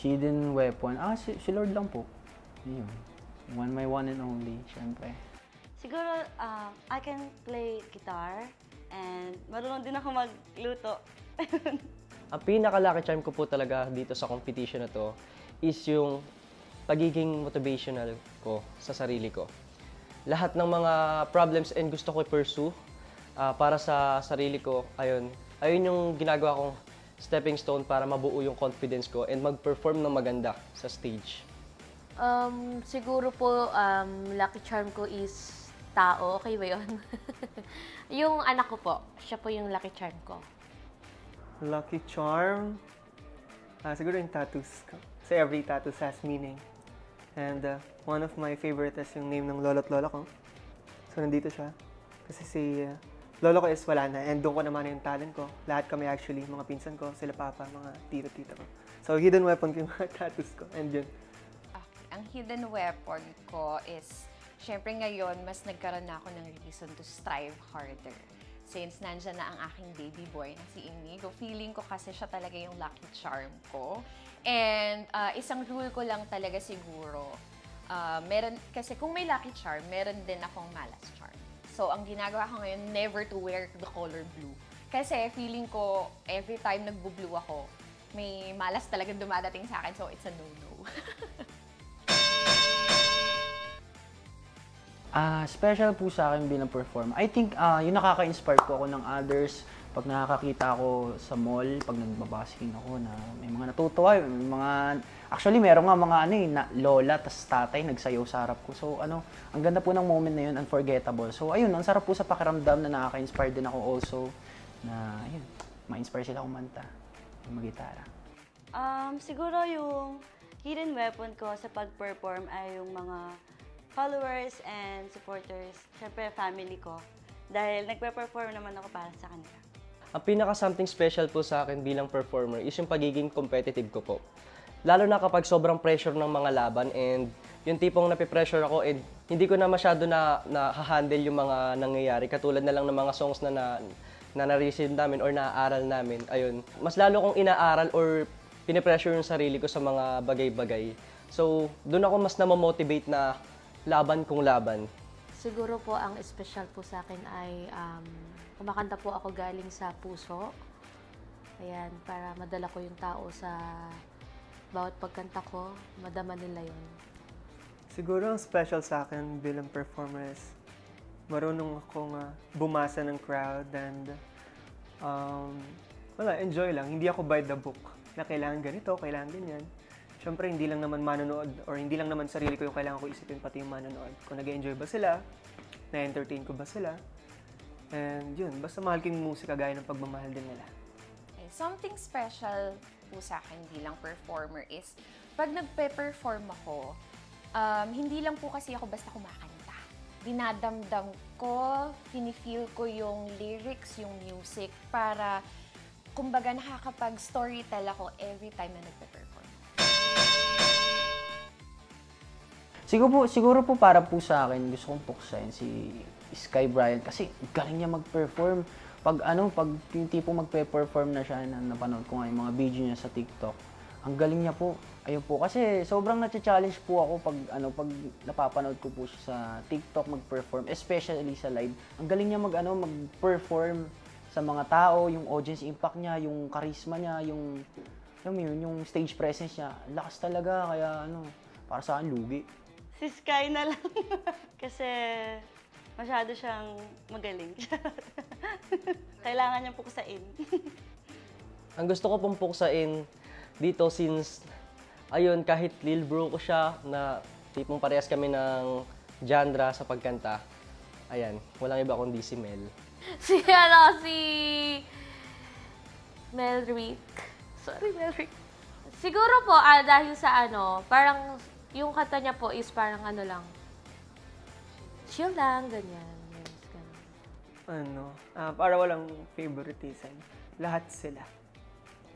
Hidden weapon. Si Lord lang po. Yun. My one and only, syempre. Siguro, I can play guitar and marunong din ako magluto. Ang pinaka-lucky charm ko po talaga dito sa competition na to is yung pagiging motivational ko sa sarili ko. Lahat ng mga problems and gusto ko i-pursue para sa sarili ko, ayun yung ginagawa kong stepping stone para mabuo yung confidence ko and mag-perform ng maganda sa stage. Siguro po, lucky charm ko is tao. Okay ba yun? Yung anak ko po, siya po yung lucky charm ko. Lucky charm? Siguro yung tattoos ko. Kasi every tattoo has meaning. And one of my favorite is yung name ng lolo't lola ko. So nandito siya. Kasi si lolo ko is wala na. And doon ko naman yung talent ko. Lahat kami actually, mga pinsan ko, sila papa, mga tito-tita ko. So hidden weapon ko yung mga tattoos ko. And yun. Ang hidden weapon ko is, syempre ngayon, mas nagkaroon na ako ng reason to strive harder. Since nandyan na ang aking baby boy na si Inigo, feeling ko kasi siya talaga yung lucky charm ko. And isang rule ko lang talaga siguro, kasi kung may lucky charm, meron din akong malas charm. So ang ginagawa ko ngayon, never to wear the color blue. Kasi feeling ko, every time nagbo-blue ako, may malas talagang dumadating sa akin, so it's a no-no. Special po sa akin bilang performer. I think yung nakaka-inspire po ako ng others pag nakakakita ako sa mall, pag nagbabasking ako na may mga natutuwa, may mga actually meron nga mga lola tas tatay nagsayaw sa harap ko. So ang ganda po ng moment na yun, unforgettable. So ayun, ang sarap po sa pakiramdam na nakaka-inspire din ako also na ayun, ma-inspire sila kumanta, mag-gitara. Siguro yung hidden weapon ko sa pag-perform ay yung mga followers and supporters, syempre family ko. Dahil nagpe-perform naman ako para sa kanila. Ang pinaka-something special po sa akin bilang performer is yung pagiging competitive ko po. Lalo na kapag sobrang pressure ng mga laban and yung tipong napipressure ako and hindi ko na masyado na-handle yung mga nangyayari. Katulad na lang ng mga songs na na-receive namin or naaaral namin. Ayun, mas lalo kong inaaral or pinipressure yung sarili ko sa mga bagay-bagay. So, doon ako mas na-motivate na laban kung laban. Siguro po ang special po sa akin ay kumakanta po ako galing sa puso. Ayan, para madala ko yung tao sa bawat pagkanta ko, madama nila yun. Siguro ang special sa akin bilang performer is marunong akong bumasa ng crowd and enjoy lang. Hindi ako by the book na kailangan ganito, kailangan ganyan. Siyempre, hindi lang naman manonood or hindi lang naman sarili ko yung kailangan ko isipin, pati yung manonood. Kung nag-enjoy ba sila, na-entertain ko ba sila, and yun, basta mahal ko yung musika gaya ng pagmamahal din nila. Okay, something special po sa akin bilang performer is, pag nagpe-perform ako, hindi lang po kasi ako basta kumakanta. Dinadamdam ko, pinifeel ko yung lyrics, yung music, para kumbaga nakakapag-storytell ako every time na nagpe-perform. Siguro po para po sa akin, gusto kong puksain si Sky Bryant kasi galing niya mag-perform. Pag yung tipo magpe-perform na siya, na napanood ko nga yung mga video niya sa TikTok, ang galing niya po. Ayun po, kasi sobrang na-challenge po ako pag napapanood ko po siya sa TikTok mag-perform, especially sa live. Ang galing niya mag-perform sa mga tao, yung audience impact niya, yung charisma niya, yung stage presence niya. Lakas talaga, kaya para sa akin, lugi. Si Sky na lang. Kasi masyado siyang magaling. Kailangan niyang puksain. Ang gusto ko pong puksain dito since, ayun, kahit lil bro ko siya, na tipong parehas kami ng genre sa pagkanta, ayan, walang iba kundi si Mel. Si Melrick. Sorry, Melrick. Siguro po, dahil sa parang yung kanta niya po is parang lang, chill lang, ganyan. Yes, ganun. Para walang favoritism. Lahat sila.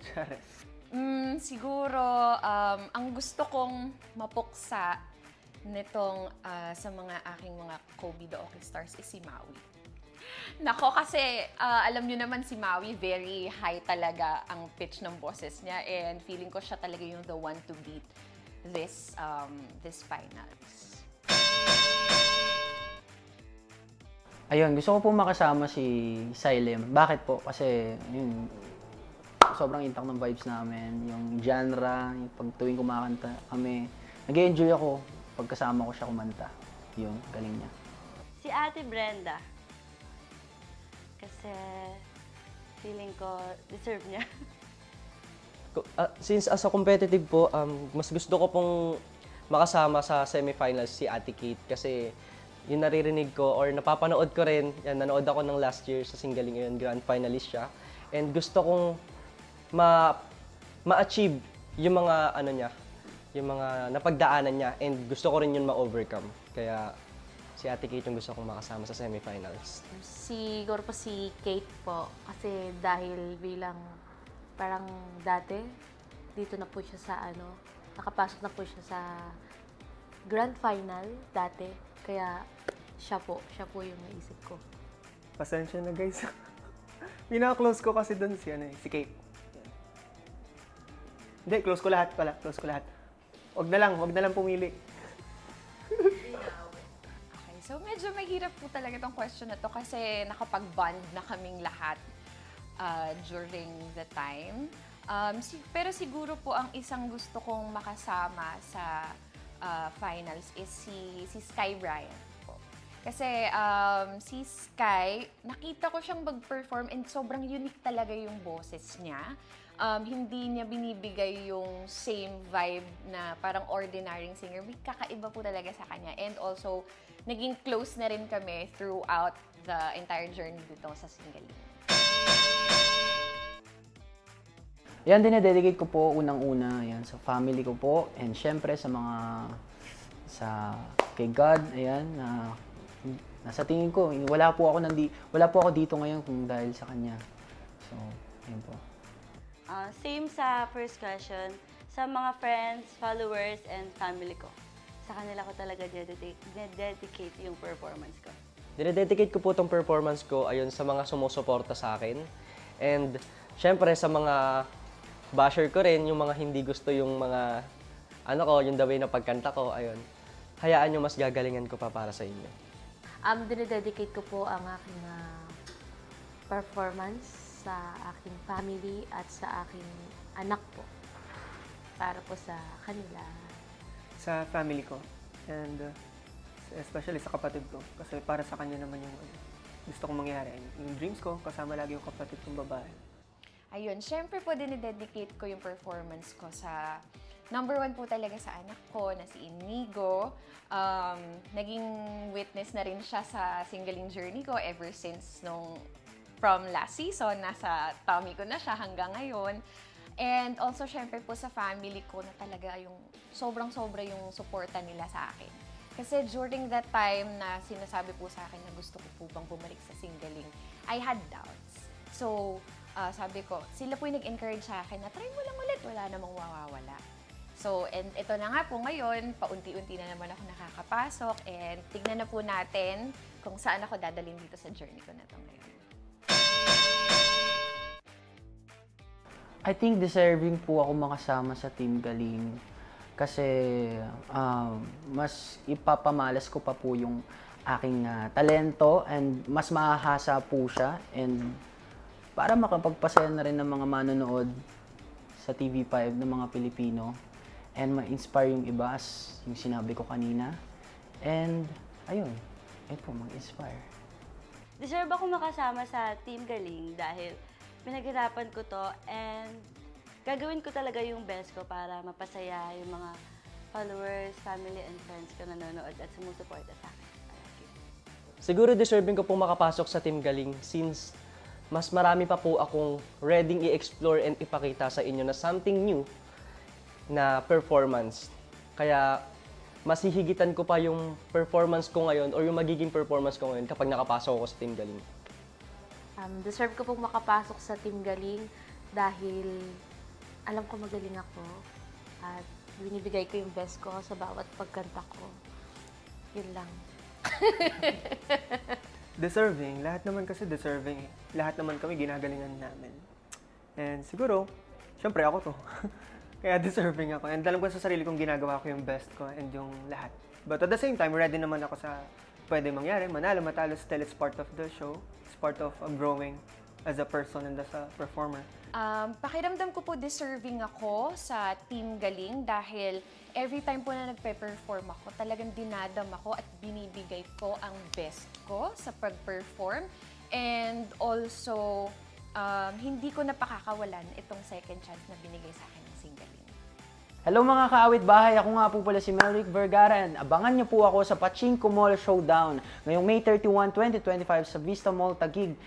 Chares. Siguro, ang gusto kong mapuksa nitong sa mga aking mga Kobe the Okay Stars is si Maui. Nako, kasi alam nyo naman si Maui, very high talaga ang pitch ng boses niya and feeling ko siya talaga yung the one to beat this finals. Ayun, gusto ko po makasama si Silem. Bakit po? Kasi yun, sobrang intact ng vibes namin. Yung genre, yung pag tuwing kumakanta kami, nag-enjoy ako pag kasama ko siya kumanta. Yun, galing niya. Si Ate Brenda. Kasi feeling ko deserve niya. Since as a competitive po, mas gusto ko pong makasama sa semifinals si Ate Kate kasi yung naririnig ko or napapanood ko rin, yan, nanood ako ng last year sa Singgaling ngayon, grand finalist siya. And gusto kong ma-achieve yung mga ano niya, yung mga napagdaanan niya and gusto ko rin yun ma-overcome. Kaya si Ate Kate yung gusto kong makasama sa semifinals. Siguro po si Kate po. Kasi dahil bilang parang dati, dito na po siya sa nakapasok na po siya sa grand final dati. Kaya siya po yung naisip ko. Pasensya na guys. Pinaka-close ko kasi doon si Kate. Hindi, close ko lahat pala. Close ko lahat. Wag na lang pumili. Okay, so medyo mahirap po talaga itong question na to kasi nakapag-bond na kaming lahat during the time. Pero siguro po ang isang gusto kong makasama sa finals is si Sky Brian po. Kasi si Sky, nakita ko siyang mag-perform and sobrang unique talaga yung boses niya. Hindi niya binibigay yung same vibe na parang ordinary singer. May kakaiba po talaga sa kanya. And also, naging close na rin kami throughout the entire journey dito sa Singgaling. Yan, dinededicate ko po unang-una yan sa family ko po and syempre sa kay God, ayan, na nasa tingin ko, wala po ako dito ngayon kung dahil sa kanya. So, yun po. Same sa first question, sa mga friends, followers, and family ko. Sa kanila ko talaga dedicate yung performance ko. Dinededicate ko po itong performance ko ayun sa mga sumusuporta sa akin. And syempre sa mga basher ko rin, yung mga hindi gusto yung mga yung the way na pagkanta ko, ayun. Hayaan nyo mas gagalingan ko pa para sa inyo. Dinededicate ko po ang aking performance sa aking family at sa aking anak po. Para po sa kanila. Sa family ko. And especially sa kapatid ko. Kasi para sa kanya naman yung gusto kong mangyari. Yung dreams ko, kasama lagi yung kapatid kong babae. Ayun, syempre po dinededicate ko yung performance ko sa number one po talaga sa anak ko na si Inigo. Naging witness na rin siya sa Singgaling journey ko ever since from last season, nasa tummy ko na siya hanggang ngayon. And also, syempre po sa family ko na talaga yung sobrang-sobra yung suporta nila sa akin. Kasi during that time na sinasabi po sa akin na gusto ko po bang bumalik sa Singgaling, I had doubts. So, sabi ko, sila po yung nag-encourage sa akin na try mo lang ulit, wala namang mawawala. So, and ito na nga po ngayon, paunti-unti na naman ako nakakapasok and tignan na po natin kung saan ako dadalhin dito sa journey ko na ito ngayon. I think deserving po ako makasama sa Team Galing kasi mas ipapamalas ko pa po yung aking talento and mas mahahasa po siya and para makapagpasaya na rin ng mga manonood sa TV5 ng mga Pilipino and ma-inspire yung iba as yung sinabi ko kanina. And ayun po, mag-inspire. Deserve ako makasama sa Team Galing dahil pinaghirapan ko to and gagawin ko talaga yung best ko para mapasaya yung mga followers, family, and friends ko na nanonood at sumusuporta sa akin. Siguro deserving ko pong makapasok sa Team Galing since mas marami pa po akong ready i-explore and ipakita sa inyo na something new na performance. Kaya mas hihigitan ko pa yung performance ko ngayon or yung magiging performance ko ngayon kapag nakapasok ako sa Team Galing. Deserve ko pong makapasok sa Team Galing dahil alam ko magaling ako at binibigay ko yung best ko sa bawat pagkanta ko. Yun lang. deserving. Lahat naman kasi deserving eh. Lahat naman kami ginagalingan namin. And siguro, syempre ako to. Kaya deserving ako. And alam ko sa sarili kong ginagawa ko yung best ko and yung lahat. But at the same time, ready naman ako sa pwede mangyari. Manalo, matalo, still it's part of the show. It's part of growing as a person and as a performer. Pakiramdam ko po deserving ako sa Team Galing dahil every time po na nagpe-perform ako, talagang dinadam ako at binibigay ko ang best ko sa pag-perform. And also, hindi ko napakakawalan itong second chance na binigay sa akin ng Singaling. Hello mga kaawit bahay, ako nga po pala si Melrick Vergara and abangan niyo po ako sa Pachinko Mall Showdown ngayong May 31, 2025 sa Vista Mall Taguig.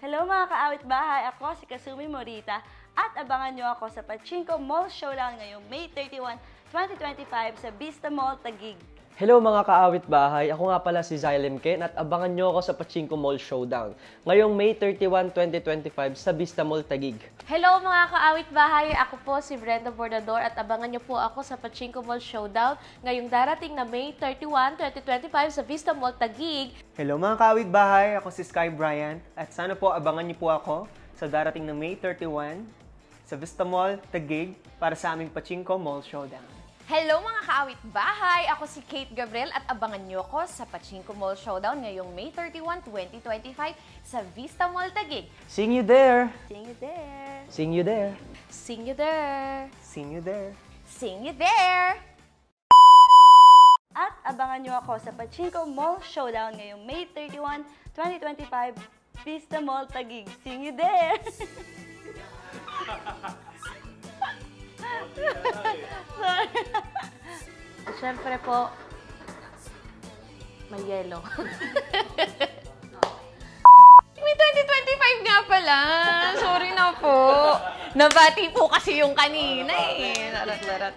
Hello mga kaawit bahay, ako si Kasumi Morita at abangan nyo ako sa Pachinko Mall Showdown ngayong May 31, 2025 sa Vista Mall Taguig. Hello mga kaawit bahay, ako nga pala si Xylem Ken at abangan nyo ako sa Pachinko Mall Showdown ngayong May 31, 2025 sa Vista Mall Taguig. Hello mga kaawit bahay, ako po si Brenda Bordador at abangan niyo po ako sa Pachinko Mall Showdown ngayong darating na May 31, 2025 sa Vista Mall Taguig. Hello mga kaawit bahay, ako si Sky Bryant at sana po abangan niyo po ako sa darating na May 31 sa Vista Mall Taguig para sa aming Pachinko Mall Showdown. Hello mga kaawit bahay! Ako si Kate Gabriel at abangan nyo ako sa Pachinko Mall Showdown ngayong May 31, 2025 sa Vista Mall Taguig. Seeing you there! See you there! Seeing you there! See you there! See you there! See you there! At abangan nyo ako sa Pachinko Mall Showdown ngayong May 31, 2025 Vista Mall Taguig. See you there! Sorry. Siyempre po, may yelo. May 2025 nga pala. Sorry na po. Nabati po kasi yung kanina eh. Larat-larat.